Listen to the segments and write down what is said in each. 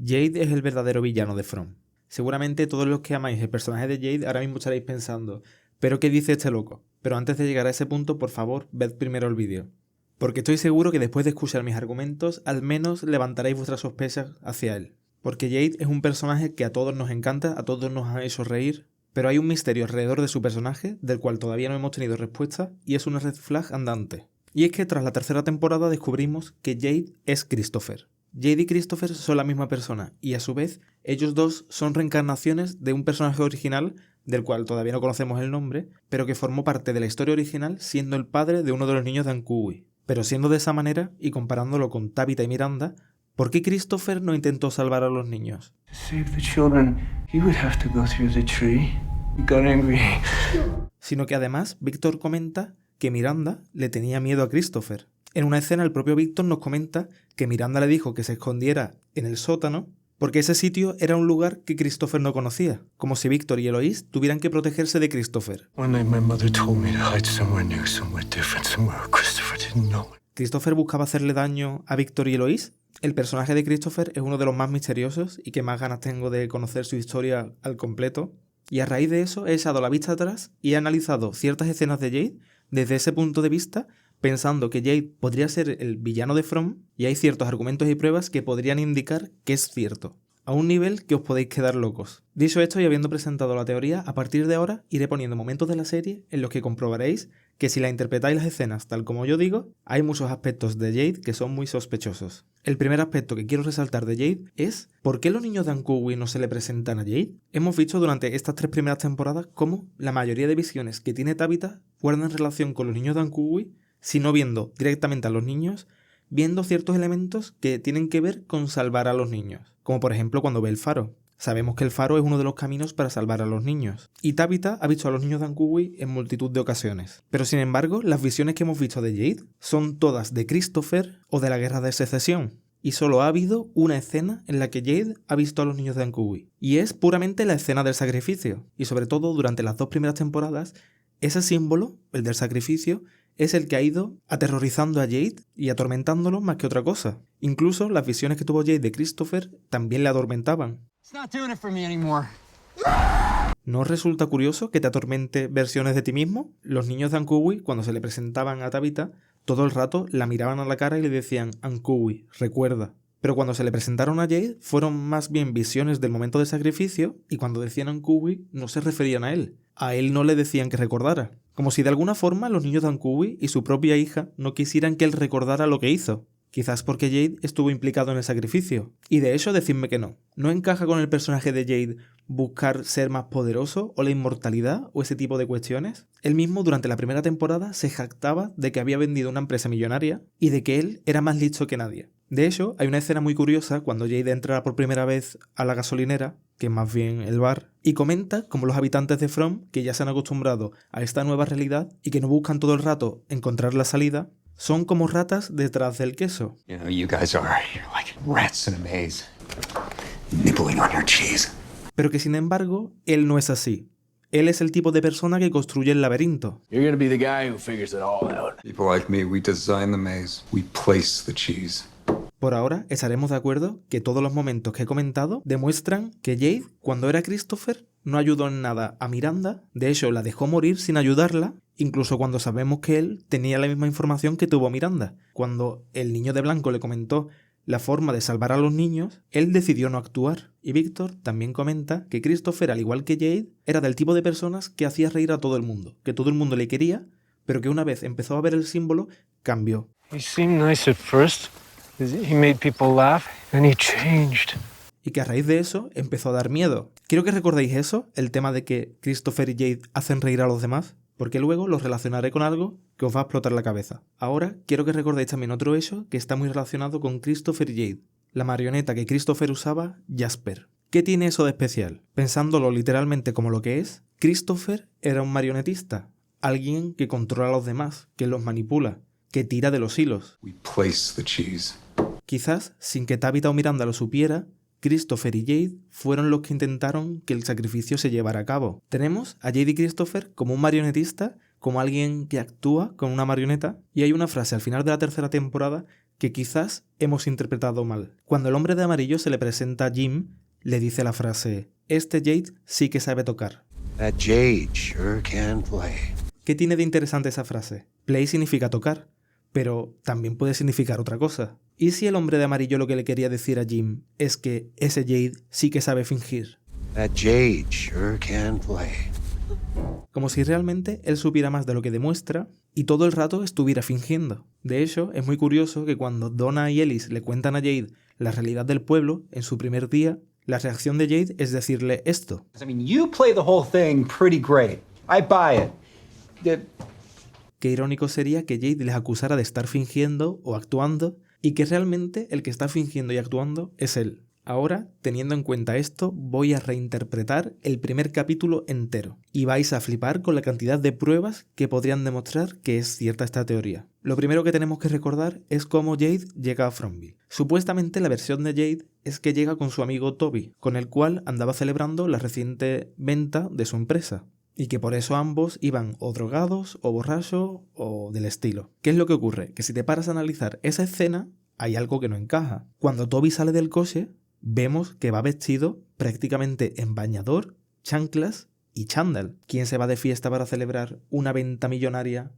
Jade es el verdadero villano de From. Seguramente todos los que amáis el personaje de Jade ahora mismo estaréis pensando, ¿pero qué dice este loco? Pero antes de llegar a ese punto, por favor, ved primero el vídeo. Porque estoy seguro que después de escuchar mis argumentos, al menos levantaréis vuestras sospechas hacia él. Porque Jade es un personaje que a todos nos encanta, a todos nos ha hecho reír, pero hay un misterio alrededor de su personaje del cual todavía no hemos tenido respuesta y es una red flag andante. Y es que tras la tercera temporada descubrimos que Jade es Christopher. Jade y Christopher son la misma persona y a su vez ellos dos son reencarnaciones de un personaje original del cual todavía no conocemos el nombre, pero que formó parte de la historia original siendo el padre de uno de los niños de Ankhui. Pero siendo de esa manera y comparándolo con Tabitha y Miranda, ¿por qué Christopher no intentó salvar a los niños? Sino que además Víctor comenta que Miranda le tenía miedo a Christopher. En una escena el propio Víctor nos comenta que Miranda le dijo que se escondiera en el sótano porque ese sitio era un lugar que Christopher no conocía, como si Víctor y Eloise tuvieran que protegerse de Christopher. ¿Christopher buscaba hacerle daño a Víctor y Eloise? El personaje de Christopher es uno de los más misteriosos y que más ganas tengo de conocer su historia al completo. Y a raíz de eso he echado la vista atrás y he analizado ciertas escenas de Jade desde ese punto de vista, pensando que Jade podría ser el villano de From, y hay ciertos argumentos y pruebas que podrían indicar que es cierto, a un nivel que os podéis quedar locos. Dicho esto y habiendo presentado la teoría, a partir de ahora iré poniendo momentos de la serie en los que comprobaréis que si la interpretáis las escenas tal como yo digo, hay muchos aspectos de Jade que son muy sospechosos. El primer aspecto que quiero resaltar de Jade es ¿por qué los niños de Ankhui no se le presentan a Jade? Hemos visto durante estas 3 primeras temporadas cómo la mayoría de visiones que tiene Tabitha guardan relación con los niños de Ankhui, sino viendo directamente a los niños, viendo ciertos elementos que tienen que ver con salvar a los niños, como por ejemplo cuando ve el faro. Sabemos que el faro es uno de los caminos para salvar a los niños, y Tabitha ha visto a los niños de Ankhui en multitud de ocasiones. Pero sin embargo, las visiones que hemos visto de Jade son todas de Christopher o de la Guerra de Secesión, y solo ha habido una escena en la que Jade ha visto a los niños de Ankhui, y es puramente la escena del sacrificio, y sobre todo durante las 2 primeras temporadas, ese símbolo, el del sacrificio, es el que ha ido aterrorizando a Jade y atormentándolo más que otra cosa. Incluso las visiones que tuvo Jade de Christopher también le atormentaban. ¿No os resulta curioso que te atormente versiones de ti mismo? Los niños de Ankhui, cuando se le presentaban a Tabitha, todo el rato la miraban a la cara y le decían Ankhui, recuerda. Pero cuando se le presentaron a Jade, fueron más bien visiones del momento de sacrificio y cuando decían Ankhui no se referían a él. A él no le decían que recordara. Como si de alguna forma los niños de Ankhui y su propia hija no quisieran que él recordara lo que hizo. Quizás porque Jade estuvo implicado en el sacrificio. Y de hecho decidme que no. ¿No encaja con el personaje de Jade buscar ser más poderoso o la inmortalidad o ese tipo de cuestiones? Él mismo durante la primera temporada se jactaba de que había vendido una empresa millonaria y de que él era más listo que nadie. De hecho, hay una escena muy curiosa cuando Jade entra por primera vez a la gasolinera, que es más bien el bar, y comenta como los habitantes de From, que ya se han acostumbrado a esta nueva realidad y que no buscan todo el rato encontrar la salida, son como ratas detrás del queso. Pero que sin embargo, él no es así. Él es el tipo de persona que construye el laberinto. Por ahora, estaremos de acuerdo que todos los momentos que he comentado demuestran que Jade, cuando era Christopher, no ayudó en nada a Miranda, de hecho la dejó morir sin ayudarla, incluso cuando sabemos que él tenía la misma información que tuvo Miranda. Cuando el niño de blanco le comentó la forma de salvar a los niños, él decidió no actuar. Y Víctor también comenta que Christopher, al igual que Jade, era del tipo de personas que hacía reír a todo el mundo, que todo el mundo le quería, pero que una vez empezó a ver el símbolo, cambió. Y que a raíz de eso empezó a dar miedo. Quiero que recordéis eso, el tema de que Christopher y Jade hacen reír a los demás, porque luego lo relacionaré con algo que os va a explotar la cabeza. Ahora quiero que recordéis también otro hecho que está muy relacionado con Christopher y Jade. La marioneta que Christopher usaba, Jasper. ¿Qué tiene eso de especial? Pensándolo literalmente como lo que es, Christopher era un marionetista, alguien que controla a los demás, que los manipula, que tira de los hilos. Quizás, sin que Tabitha o Miranda lo supiera, Christopher y Jade fueron los que intentaron que el sacrificio se llevara a cabo. Tenemos a Jade y Christopher como un marionetista, como alguien que actúa con una marioneta, y hay una frase al final de la tercera temporada que quizás hemos interpretado mal. Cuando el hombre de amarillo se le presenta a Jim, le dice la frase: este Jade sí que sabe tocar. That Jade sure can play. ¿Qué tiene de interesante esa frase? Play significa tocar, pero también puede significar otra cosa. ¿Y si el hombre de amarillo lo que le quería decir a Jim es que ese Jade sí que sabe fingir? That Jade sure can play. Como si realmente él supiera más de lo que demuestra y todo el rato estuviera fingiendo. De hecho, es muy curioso que cuando Donna y Ellis le cuentan a Jade la realidad del pueblo en su primer día, la reacción de Jade es decirle esto. I mean, you play the whole thing pretty great. I buy it. Qué irónico sería que Jade les acusara de estar fingiendo o actuando y que realmente el que está fingiendo y actuando es él. Ahora, teniendo en cuenta esto, voy a reinterpretar el primer capítulo entero y vais a flipar con la cantidad de pruebas que podrían demostrar que es cierta esta teoría. Lo primero que tenemos que recordar es cómo Jade llega a Fromville. Supuestamente la versión de Jade es que llega con su amigo Toby, con el cual andaba celebrando la reciente venta de su empresa. Y que por eso ambos iban o drogados, o borrachos, o del estilo. ¿Qué es lo que ocurre? Que si te paras a analizar esa escena, hay algo que no encaja. Cuando Toby sale del coche, vemos que va vestido prácticamente en bañador, chanclas y chándal. ¿Quién se va de fiesta para celebrar una venta millonaria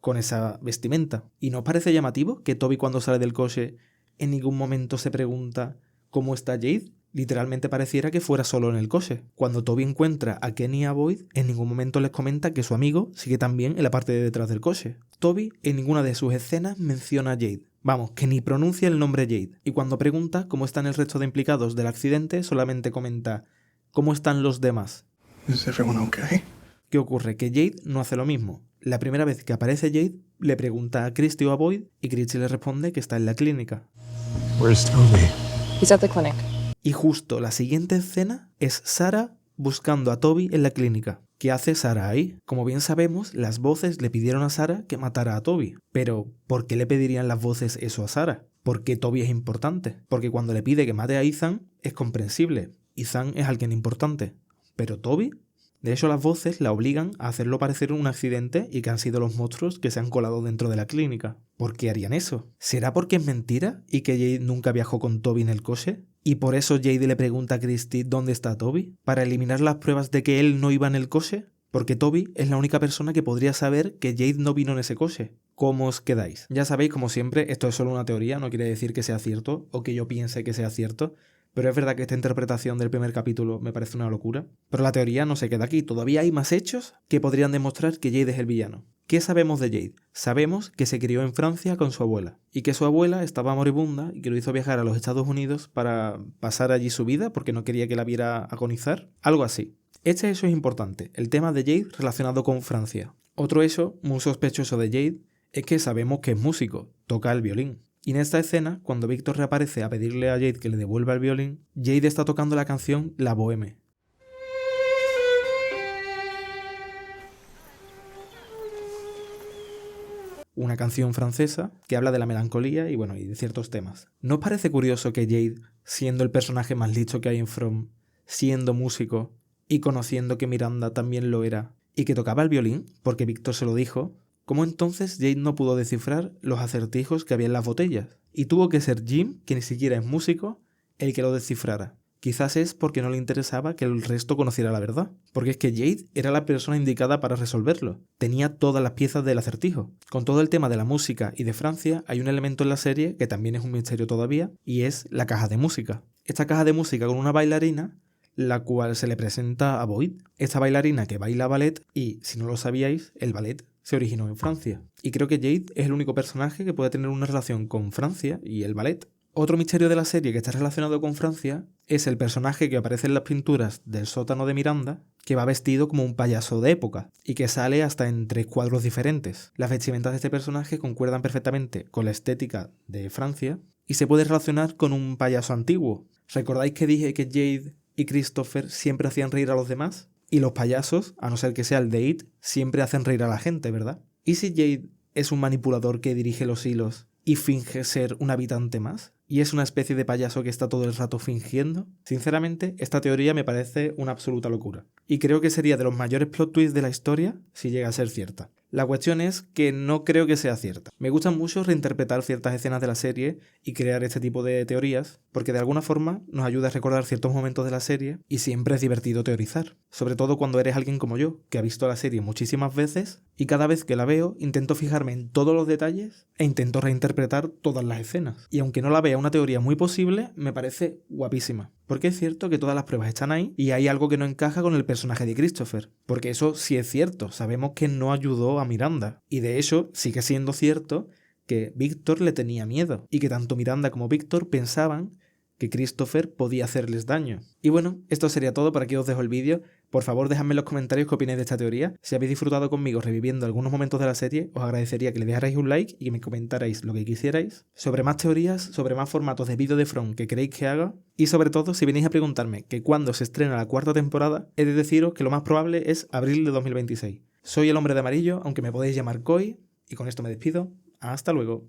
con esa vestimenta? ¿Y no os parece llamativo que Toby cuando sale del coche en ningún momento se pregunta cómo está Jade? Literalmente pareciera que fuera solo en el coche. Cuando Toby encuentra a Kenny y a Boyd, en ningún momento les comenta que su amigo sigue también en la parte de detrás del coche. Toby en ninguna de sus escenas menciona a Jade. Vamos, que ni pronuncia el nombre Jade. Y cuando pregunta cómo están el resto de implicados del accidente, solamente comenta ¿cómo están los demás? Is everyone okay? ¿Qué ocurre? Que Jade no hace lo mismo. La primera vez que aparece Jade, le pregunta a Christy o a Boyd y Christy le responde que está en la clínica. Where's Toby? He's at the clinic. Y justo la siguiente escena es Sarah buscando a Toby en la clínica. ¿Qué hace Sarah ahí? Como bien sabemos, las voces le pidieron a Sarah que matara a Toby. Pero, ¿por qué le pedirían las voces eso a Sarah? ¿Por qué Toby es importante? Porque cuando le pide que mate a Ethan, es comprensible. Ethan es alguien importante. ¿Pero Toby? De hecho, las voces la obligan a hacerlo parecer un accidente y que han sido los monstruos que se han colado dentro de la clínica. ¿Por qué harían eso? ¿Será porque es mentira y que Jade nunca viajó con Toby en el coche? ¿Y por eso Jade le pregunta a Christy dónde está Toby? ¿Para eliminar las pruebas de que él no iba en el coche? Porque Toby es la única persona que podría saber que Jade no vino en ese coche. ¿Cómo os quedáis? Ya sabéis, como siempre, esto es solo una teoría, no quiere decir que sea cierto o que yo piense que sea cierto. Pero es verdad que esta interpretación del primer capítulo me parece una locura. Pero la teoría no se queda aquí, todavía hay más hechos que podrían demostrar que Jade es el villano. ¿Qué sabemos de Jade? Sabemos que se crió en Francia con su abuela, y que su abuela estaba moribunda y que lo hizo viajar a los Estados Unidos para pasar allí su vida porque no quería que la viera agonizar. Algo así. Este hecho es importante, el tema de Jade relacionado con Francia. Otro hecho muy sospechoso de Jade es que sabemos que es músico, toca el violín. Y en esta escena, cuando Víctor reaparece a pedirle a Jade que le devuelva el violín, Jade está tocando la canción La Bohème. Una canción francesa que habla de la melancolía y bueno, y de ciertos temas. ¿No os parece curioso que Jade, siendo el personaje más listo que hay en From, siendo músico y conociendo que Miranda también lo era y que tocaba el violín, porque Víctor se lo dijo, cómo entonces Jade no pudo descifrar los acertijos que había en las botellas? Y tuvo que ser Jim, que ni siquiera es músico, el que lo descifrara. Quizás es porque no le interesaba que el resto conociera la verdad. Porque es que Jade era la persona indicada para resolverlo. Tenía todas las piezas del acertijo. Con todo el tema de la música y de Francia, hay un elemento en la serie que también es un misterio todavía, y es la caja de música. Esta caja de música con una bailarina, la cual se le presenta a Boyd. Esta bailarina que baila ballet, y si no lo sabíais, el ballet se originó en Francia. Y creo que Jade es el único personaje que puede tener una relación con Francia y el ballet. Otro misterio de la serie que está relacionado con Francia es el personaje que aparece en las pinturas del sótano de Miranda, que va vestido como un payaso de época y que sale hasta en 3 cuadros diferentes. Las vestimentas de este personaje concuerdan perfectamente con la estética de Francia y se puede relacionar con un payaso antiguo. ¿Recordáis que dije que Jade y Christopher siempre hacían reír a los demás? Y los payasos, a no ser que sea el de It, siempre hacen reír a la gente, ¿verdad? ¿Y si Jade es un manipulador que dirige los hilos y finge ser un habitante más? ¿Y es una especie de payaso que está todo el rato fingiendo? Sinceramente, esta teoría me parece una absoluta locura. Y creo que sería de los mayores plot twists de la historia si llega a ser cierta. La cuestión es que no creo que sea cierta. Me gusta mucho reinterpretar ciertas escenas de la serie y crear este tipo de teorías, porque de alguna forma nos ayuda a recordar ciertos momentos de la serie y siempre es divertido teorizar. Sobre todo cuando eres alguien como yo, que ha visto la serie muchísimas veces y cada vez que la veo intento fijarme en todos los detalles e intento reinterpretar todas las escenas. Y aunque no la vea una teoría muy posible, me parece guapísima. Porque es cierto que todas las pruebas están ahí y hay algo que no encaja con el personaje de Christopher. Porque eso sí es cierto, sabemos que no ayudó a Miranda. Y de hecho sigue siendo cierto que Víctor le tenía miedo y que tanto Miranda como Víctor pensaban que Christopher podía hacerles daño. Y bueno, esto sería todo, por aquí os dejo el vídeo. Por favor, dejadme en los comentarios qué opináis de esta teoría. Si habéis disfrutado conmigo reviviendo algunos momentos de la serie, os agradecería que le dejarais un like y que me comentarais lo que quisierais, sobre más teorías, sobre más formatos de vídeo de From que queréis que haga, y sobre todo, si venís a preguntarme que cuándo se estrena la 4ª temporada, he de deciros que lo más probable es abril de 2026. Soy el Hombre de Amarillo, aunque me podéis llamar Koi, y con esto me despido. Hasta luego.